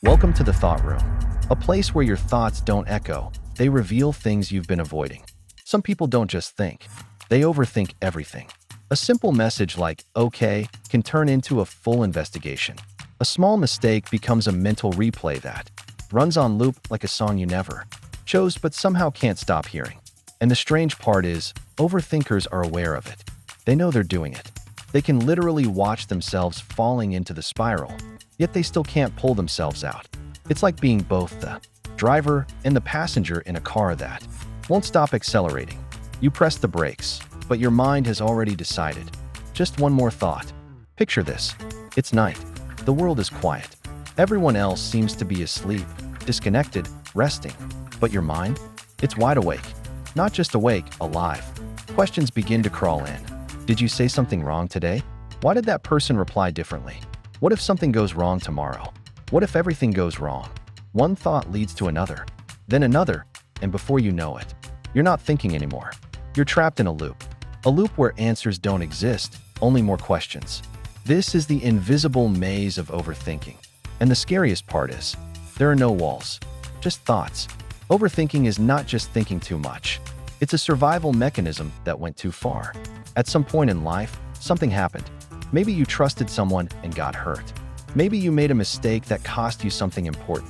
Welcome to the Thought Room, a place where your thoughts don't echo, they reveal things you've been avoiding. Some people don't just think, they overthink everything. A simple message like, okay, can turn into a full investigation. A small mistake becomes a mental replay that runs on loop like a song you never chose but somehow can't stop hearing. And the strange part is, overthinkers are aware of it. They know they're doing it. They can literally watch themselves falling into the spiral, yet they still can't pull themselves out. It's like being both the driver and the passenger in a car that won't stop accelerating. You press the brakes, but your mind has already decided. Just one more thought. Picture this. It's night. The world is quiet. Everyone else seems to be asleep, disconnected, resting. But your mind? It's wide awake. Not just awake, alive. Questions begin to crawl in. Did you say something wrong today? Why did that person reply differently? What if something goes wrong tomorrow? What if everything goes wrong? One thought leads to another, then another, and before you know it, you're not thinking anymore. You're trapped in a loop where answers don't exist, only more questions. This is the invisible maze of overthinking. And the scariest part is, there are no walls, just thoughts. Overthinking is not just thinking too much. It's a survival mechanism that went too far. At some point in life, something happened. Maybe you trusted someone and got hurt. Maybe you made a mistake that cost you something important.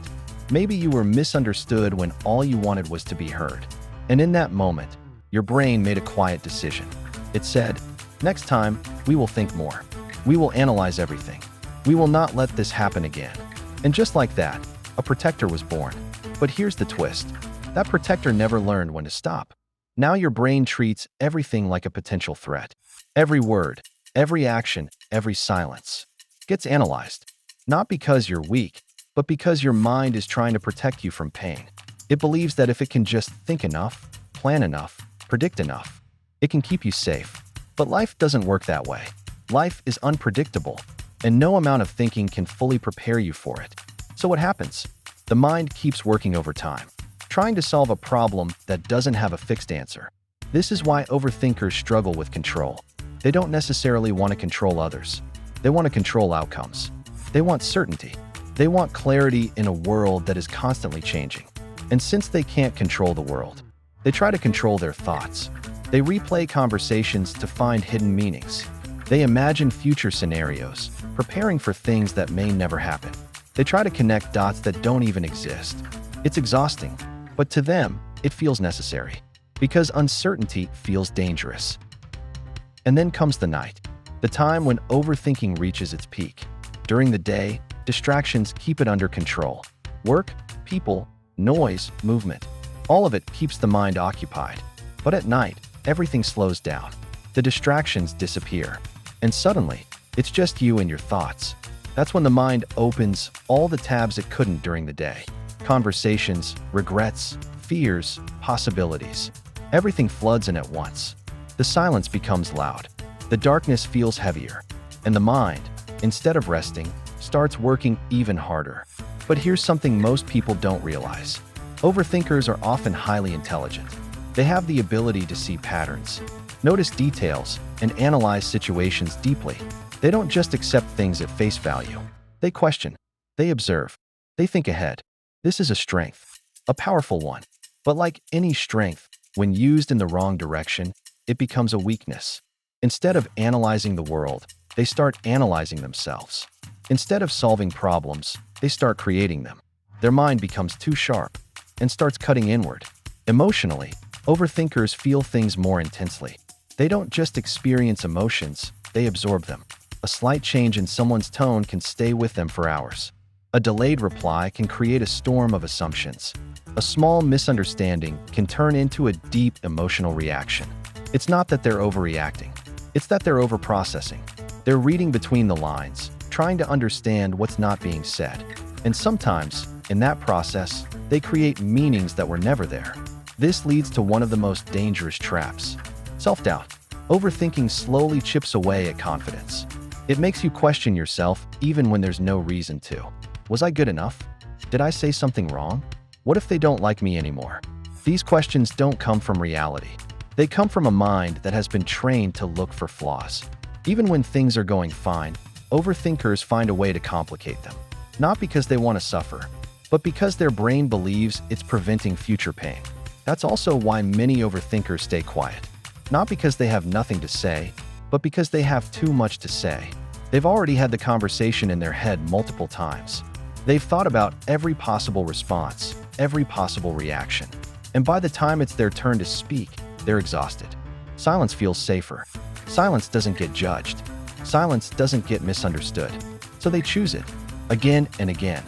Maybe you were misunderstood when all you wanted was to be heard. And in that moment, your brain made a quiet decision. It said, next time, we will think more. We will analyze everything. We will not let this happen again. And just like that, a protector was born. But here's the twist. That protector never learned when to stop. Now your brain treats everything like a potential threat. Every word, every action, every silence gets analyzed. Not because you're weak, but because your mind is trying to protect you from pain. It believes that if it can just think enough, plan enough, predict enough, it can keep you safe. But life doesn't work that way. Life is unpredictable, and no amount of thinking can fully prepare you for it. So what happens? The mind keeps working overtime, trying to solve a problem that doesn't have a fixed answer. This is why overthinkers struggle with control. They don't necessarily want to control others. They want to control outcomes. They want certainty. They want clarity in a world that is constantly changing. And since they can't control the world, they try to control their thoughts. They replay conversations to find hidden meanings. They imagine future scenarios, preparing for things that may never happen. They try to connect dots that don't even exist. It's exhausting, but to them, it feels necessary, because uncertainty feels dangerous. And then comes the night, the time when overthinking reaches its peak. During the day, distractions keep it under control. Work, people, noise, movement. All of it keeps the mind occupied. But at night, everything slows down. The distractions disappear. And suddenly, it's just you and your thoughts. That's when the mind opens all the tabs it couldn't during the day. Conversations, regrets, fears, possibilities. Everything floods in at once. The silence becomes loud. The darkness feels heavier. And the mind, instead of resting, starts working even harder. But here's something most people don't realize. Overthinkers are often highly intelligent. They have the ability to see patterns, notice details, and analyze situations deeply. They don't just accept things at face value. They question. They observe. They think ahead. This is a strength, a powerful one. But like any strength, when used in the wrong direction, it becomes a weakness. Instead of analyzing the world, they start analyzing themselves. Instead of solving problems, they start creating them. Their mind becomes too sharp and starts cutting inward. Emotionally, overthinkers feel things more intensely. They don't just experience emotions, they absorb them. A slight change in someone's tone can stay with them for hours. A delayed reply can create a storm of assumptions. A small misunderstanding can turn into a deep emotional reaction. It's not that they're overreacting. It's that they're overprocessing. They're reading between the lines, trying to understand what's not being said. And sometimes, in that process, they create meanings that were never there. This leads to one of the most dangerous traps: self-doubt. Overthinking slowly chips away at confidence. It makes you question yourself even when there's no reason to. Was I good enough? Did I say something wrong? What if they don't like me anymore? These questions don't come from reality. They come from a mind that has been trained to look for flaws. Even when things are going fine, overthinkers find a way to complicate them. not because they want to suffer, but because their brain believes it's preventing future pain. That's also why many overthinkers stay quiet. Not because they have nothing to say, but because they have too much to say. They've already had the conversation in their head multiple times. They've thought about every possible response, every possible reaction. And by the time it's their turn to speak, they're exhausted. Silence feels safer. Silence doesn't get judged. Silence doesn't get misunderstood. So they choose it, again and again.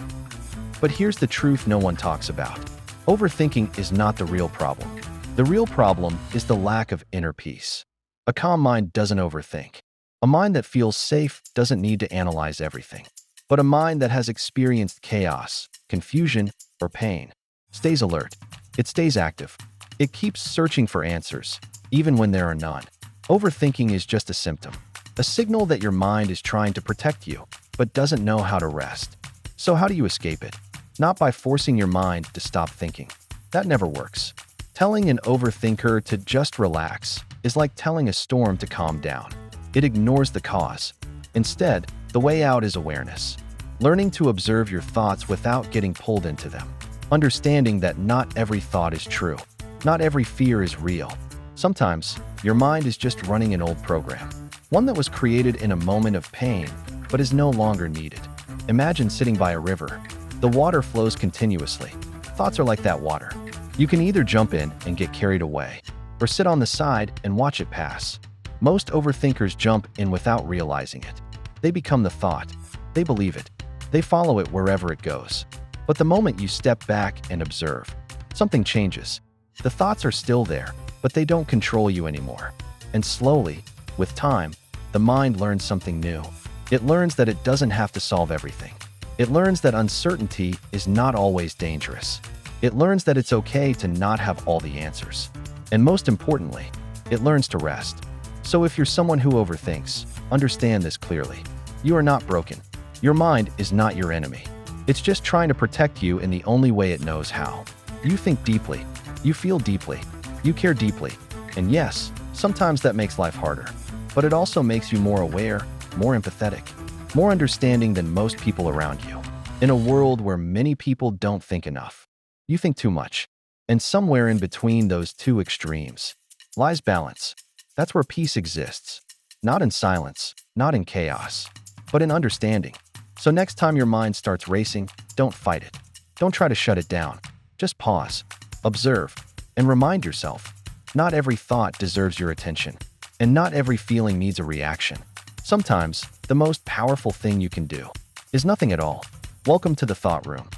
But here's the truth no one talks about. Overthinking is not the real problem. The real problem is the lack of inner peace. A calm mind doesn't overthink. A mind that feels safe doesn't need to analyze everything. But a mind that has experienced chaos, confusion, or pain stays alert. It stays active. It keeps searching for answers, even when there are none. Overthinking is just a symptom, a signal that your mind is trying to protect you, but doesn't know how to rest. So how do you escape it? Not by forcing your mind to stop thinking. That never works. Telling an overthinker to just relax is like telling a storm to calm down. It ignores the cause. Instead, the way out is awareness. Learning to observe your thoughts without getting pulled into them. Understanding that not every thought is true. Not every fear is real. Sometimes, your mind is just running an old program. One that was created in a moment of pain, but is no longer needed. Imagine sitting by a river. The water flows continuously. Thoughts are like that water. You can either jump in and get carried away, or sit on the side and watch it pass. Most overthinkers jump in without realizing it. They become the thought. They believe it. They follow it wherever it goes. But the moment you step back and observe, something changes. The thoughts are still there, but they don't control you anymore. And slowly, with time, the mind learns something new. It learns that it doesn't have to solve everything. It learns that uncertainty is not always dangerous. It learns that it's okay to not have all the answers. And most importantly, it learns to rest. So if you're someone who overthinks, understand this clearly. You are not broken. Your mind is not your enemy. It's just trying to protect you in the only way it knows how. You think deeply. You feel deeply. You care deeply. And yes, sometimes that makes life harder. But it also makes you more aware, more empathetic, more understanding than most people around you. In a world where many people don't think enough, you think too much. And somewhere in between those two extremes lies balance. That's where peace exists. Not in silence, not in chaos, but in understanding. So next time your mind starts racing, don't fight it. Don't try to shut it down. Just pause, observe, and remind yourself, not every thought deserves your attention, and not every feeling needs a reaction. Sometimes, the most powerful thing you can do is nothing at all. Welcome to the Thought Room.